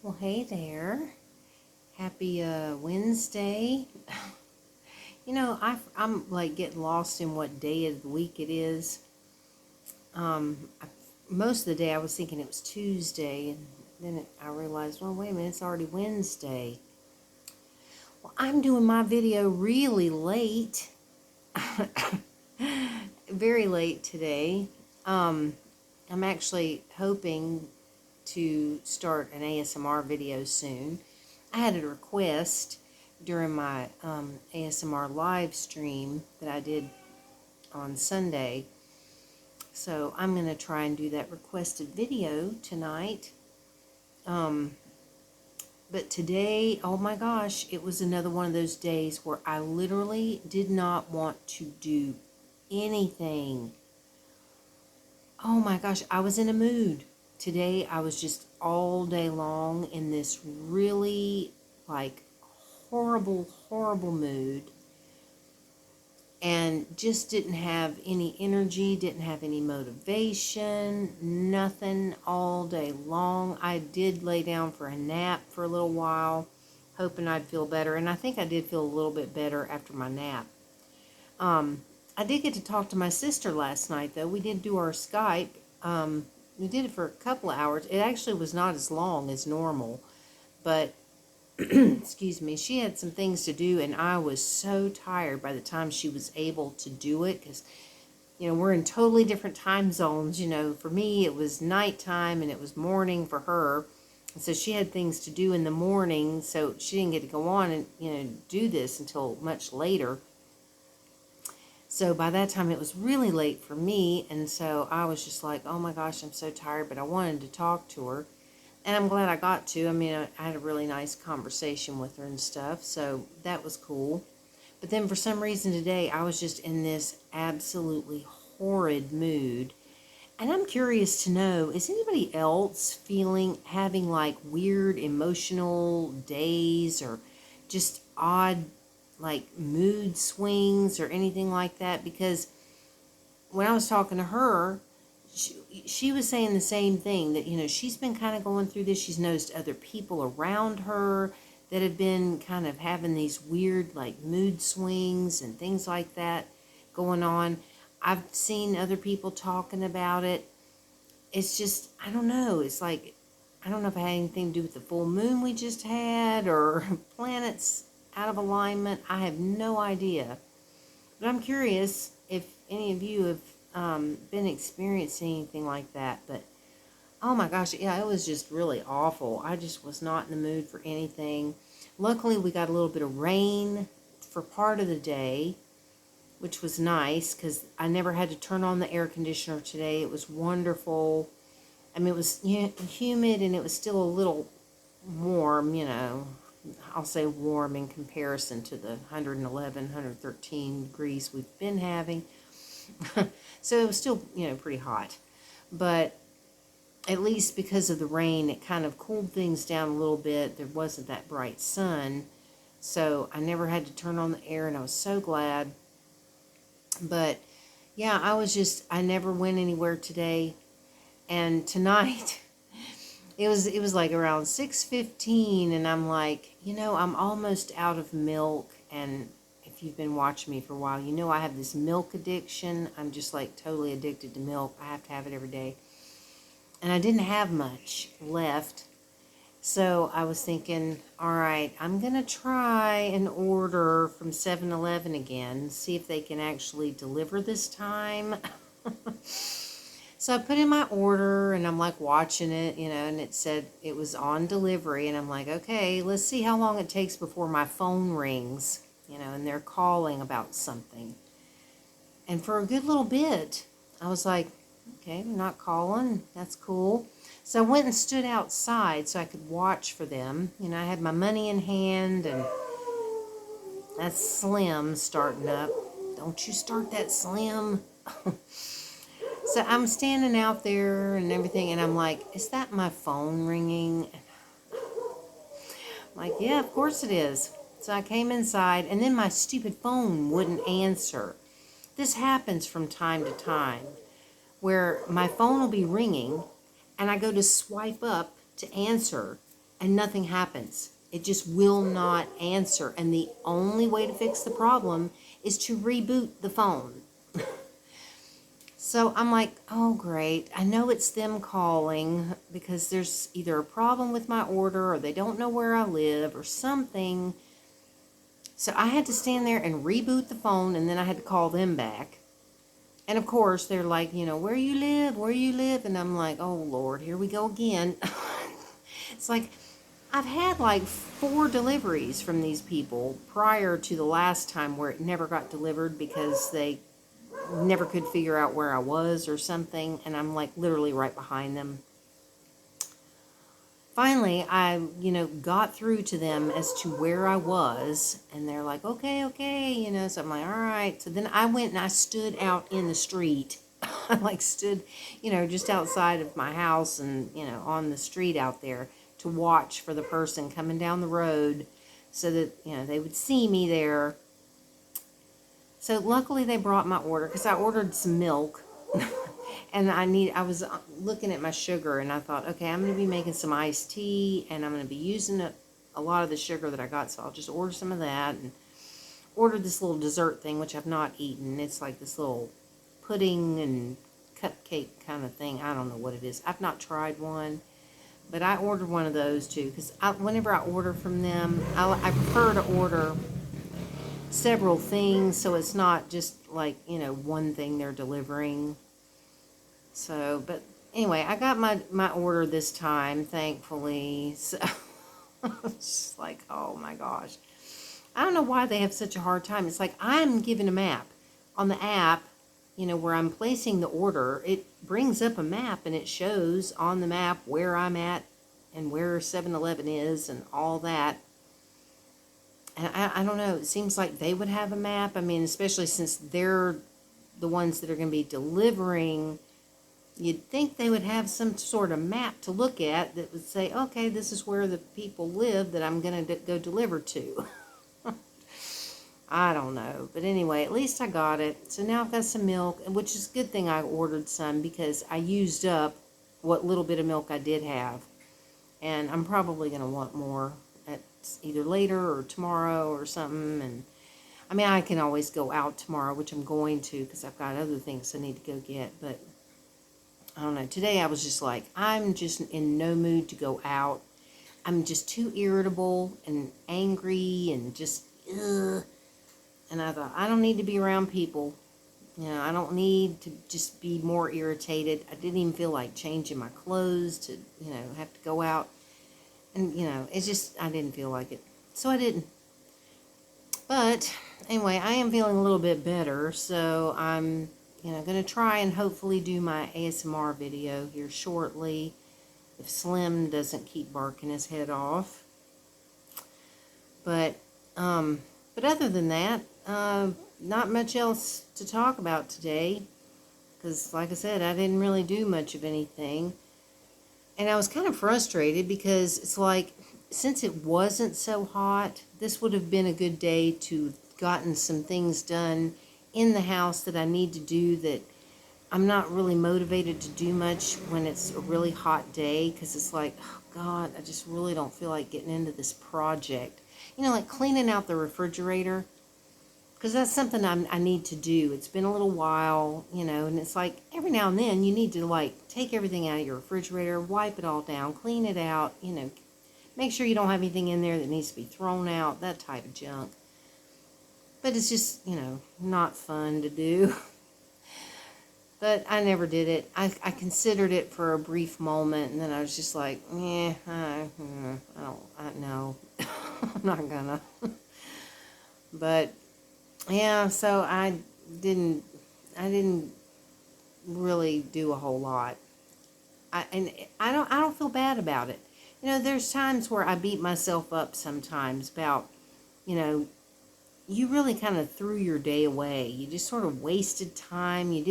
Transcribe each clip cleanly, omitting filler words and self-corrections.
Well, hey there. Happy Wednesday. I'm like getting lost in what day of the week it is. Most of the day I was thinking it was Tuesday, and then I realized, well, wait a minute, it's already Wednesday. Well, I'm doing my video really late, very late today. I'm actually hoping to start an ASMR video soon. I had a request during my ASMR live stream that I did on Sunday. So I'm going to try and do that requested video tonight. But today, oh my gosh, it was another one of those days where I literally did not want to do anything. Oh my gosh, I was in a mood. Today I was just all day long in this really horrible mood, and just didn't have any energy, didn't have any motivation, nothing all day long. I did lay down for a nap for a little while, hoping I'd feel better, and I think I did feel a little bit better after my nap. I did get to talk to my sister last night, though. We did do our Skype. We did it for a couple of hours. It actually was not as long as normal, but excuse me, she had some things to do, and I was so tired by the time she was able to do it, because, we're in totally different time zones. For me, it was nighttime, and it was morning for her, and so she had things to do in the morning, so she didn't get to go on and, do this until much later. So by that time, it was really late for me, and so I was just like, oh my gosh, I'm so tired, but I wanted to talk to her. And I'm glad I got to. I mean, I had a really nice conversation with her and stuff, so that was cool. But then for some reason today, I was just in this absolutely horrid mood. And I'm curious to know, is anybody else having like weird emotional days, or just odd like mood swings or anything like that? Because when I was talking to her, she was saying the same thing, that, she's been kind of going through this. She's noticed other people around her that have been kind of having these weird, like, mood swings and things like that going on. I've seen other people talking about it. It's just, I don't know. It's like, I don't know if it had anything to do with the full moon we just had, or planets out of alignment. I have no idea. But I'm curious if any of you have been experiencing anything like that. But oh my gosh, yeah, it was just really awful. I just was not in the mood for anything. Luckily, we got a little bit of rain for part of the day, which was nice, because I never had to turn on the air conditioner today. It was wonderful. I mean, it was humid, and it was still a little warm, I'll say warm in comparison to the 111, 113 degrees we've been having. So it was still, pretty hot. But at least because of the rain, it kind of cooled things down a little bit. There wasn't that bright sun. So I never had to turn on the air, and I was so glad. But yeah, I never went anywhere today. And tonight, it was like around 6:15, and I'm like, I'm almost out of milk. And if you've been watching me for a while, I have this milk addiction. I'm just like totally addicted to milk. I have to have it every day. And I didn't have much left. So I was thinking, all right, I'm going to try and order from 7-Eleven again, see if they can actually deliver this time. So I put in my order, and I'm like watching it, and it said it was on delivery. And I'm like, okay, let's see how long it takes before my phone rings, and they're calling about something. And for a good little bit, I was like, okay, they're not calling. That's cool. So I went and stood outside so I could watch for them. I had my money in hand, and that's Slim starting up. Don't you start that, Slim. So I'm standing out there and everything, and I'm like, is that my phone ringing? I'm like, yeah, of course it is. So I came inside, and then my stupid phone wouldn't answer. This happens from time to time, where my phone will be ringing, and I go to swipe up to answer, and nothing happens. It just will not answer. And the only way to fix the problem is to reboot the phone. So I'm like, oh, great. I know it's them calling because there's either a problem with my order or they don't know where I live or something. So I had to stand there and reboot the phone, and then I had to call them back. And of course, they're like, where you live? And I'm like, oh, Lord, here we go again. It's like, I've had like 4 deliveries from these people prior to the last time where it never got delivered because they never could figure out where I was or something, and I'm like literally right behind them. Finally, I, got through to them as to where I was, and they're like, okay, so I'm like, all right. So then I went and I stood out in the street. I like stood, just outside of my house and, on the street out there to watch for the person coming down the road so that, they would see me there. So luckily they brought my order because I ordered some milk. And I was looking at my sugar, and I thought, okay, I'm going to be making some iced tea, and I'm going to be using a lot of the sugar that I got, so I'll just order some of that, and ordered this little dessert thing, which I've not eaten. It's like this little pudding and cupcake kind of thing. I don't know what it is. I've not tried one, but I ordered one of those, too, because whenever I order from them, I prefer to order several things, so it's not just like, one thing they're delivering. So, but anyway, I got my order this time, thankfully. So, it's just like, oh my gosh. I don't know why they have such a hard time. It's like I'm given a map. On the app, where I'm placing the order, it brings up a map and it shows on the map where I'm at and where 7-Eleven is and all that. And I don't know. It seems like they would have a map. I mean, especially since they're the ones that are going to be delivering. You'd think they would have some sort of map to look at that would say, okay, this is where the people live that I'm going to go deliver to. I don't know. But anyway, at least I got it. So now I've got some milk, which is a good thing I ordered some because I used up what little bit of milk I did have. And I'm probably going to want more at either later or tomorrow or something. And I mean, I can always go out tomorrow, which I'm going to because I've got other things I need to go get. But I don't know. Today I was just like, I'm just in no mood to go out. I'm just too irritable and angry and just, ugh. And I thought, I don't need to be around people. I don't need to just be more irritated. I didn't even feel like changing my clothes to, have to go out. And, it's just, I didn't feel like it. So I didn't. But anyway, I am feeling a little bit better. So I'm going to try and hopefully do my ASMR video here shortly if Slim doesn't keep barking his head off. But other than that, not much else to talk about today because, like I said, I didn't really do much of anything. And I was kind of frustrated because it's like, since it wasn't so hot, this would have been a good day to gotten some things done in the house that I need to do that I'm not really motivated to do much when it's a really hot day because it's like, oh God, I just really don't feel like getting into this project. Like cleaning out the refrigerator because that's something I need to do. It's been a little while, and it's like every now and then you need to like take everything out of your refrigerator, wipe it all down, clean it out, make sure you don't have anything in there that needs to be thrown out, that type of junk. But it's just, not fun to do. But I never did it. I considered it for a brief moment, and then I was just like, I don't know. I'm not gonna. But, yeah, so I didn't really do a whole lot. I don't feel bad about it. There's times where I beat myself up sometimes about, you really kind of threw your day away. You just sort of wasted time. You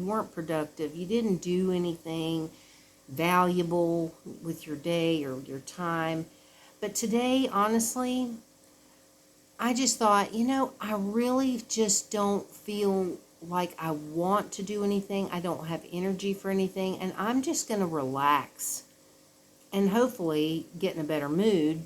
weren't productive. You didn't do anything valuable with your day or your time. But today, honestly, I just thought, I really just don't feel like I want to do anything. I don't have energy for anything. And I'm just going to relax. and hopefully get in a better mood.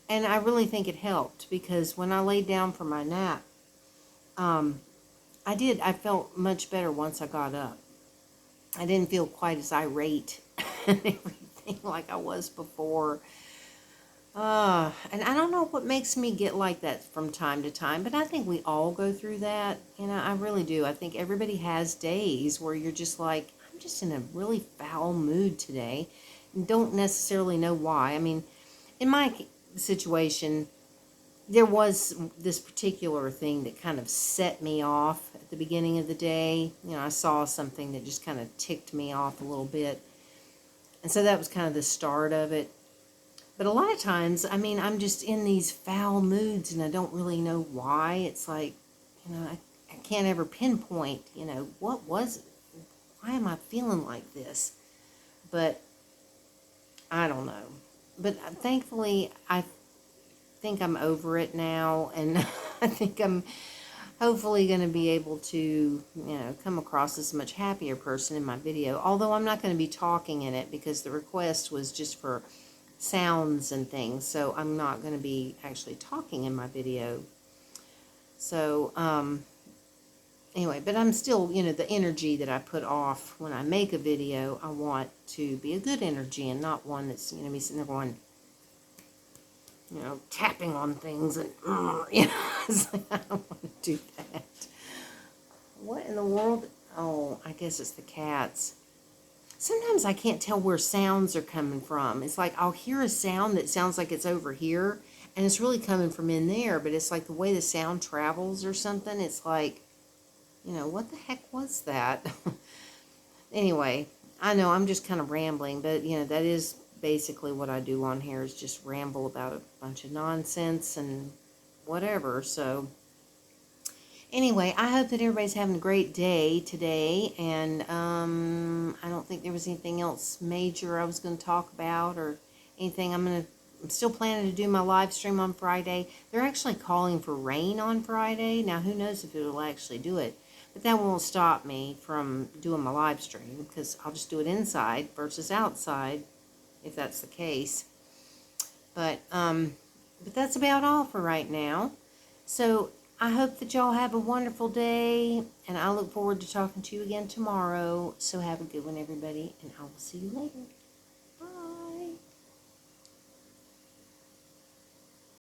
And I really think it helped, because when I laid down for my nap, I felt much better once I got up. I didn't feel quite as irate and everything like I was before. And I don't know what makes me get like that from time to time, but I think we all go through that. I really do. I think everybody has days where you're just like, I'm just in a really foul mood today, and don't necessarily know why. I mean, in my situation, there was this particular thing that kind of set me off at the beginning of the day. I saw something that just kind of ticked me off a little bit. And so that was kind of the start of it. But a lot of times, I mean, I'm just in these foul moods and I don't really know why. It's like, I can't ever pinpoint, what was it? Why am I feeling like this? But I don't know. But thankfully, I think I'm over it now, and I think I'm hopefully going to be able to, come across as a much happier person in my video. Although I'm not going to be talking in it, because the request was just for sounds and things, so I'm not going to be actually talking in my video. So, anyway, but I'm still, the energy that I put off when I make a video, I want to be a good energy and not one that's, me sitting there going, tapping on things and, it's like, I don't want to do that. What in the world? Oh, I guess it's the cats. Sometimes I can't tell where sounds are coming from. It's like I'll hear a sound that sounds like it's over here, and it's really coming from in there, but it's like the way the sound travels or something. It's like, what the heck was that? Anyway, I know I'm just kind of rambling, but, that is basically what I do on here, is just ramble about a bunch of nonsense and whatever. So anyway, I hope that everybody's having a great day today, and I don't think there was anything else major I was going to talk about or anything. I'm still planning to do my live stream on Friday. They're actually calling for rain on Friday. Now, who knows if it'll actually do it, but that won't stop me from doing my live stream, because I'll just do it inside versus outside, if that's the case. But that's about all for right now. So I hope that y'all have a wonderful day, and I look forward to talking to you again tomorrow. So have a good one, everybody, and I will see you later.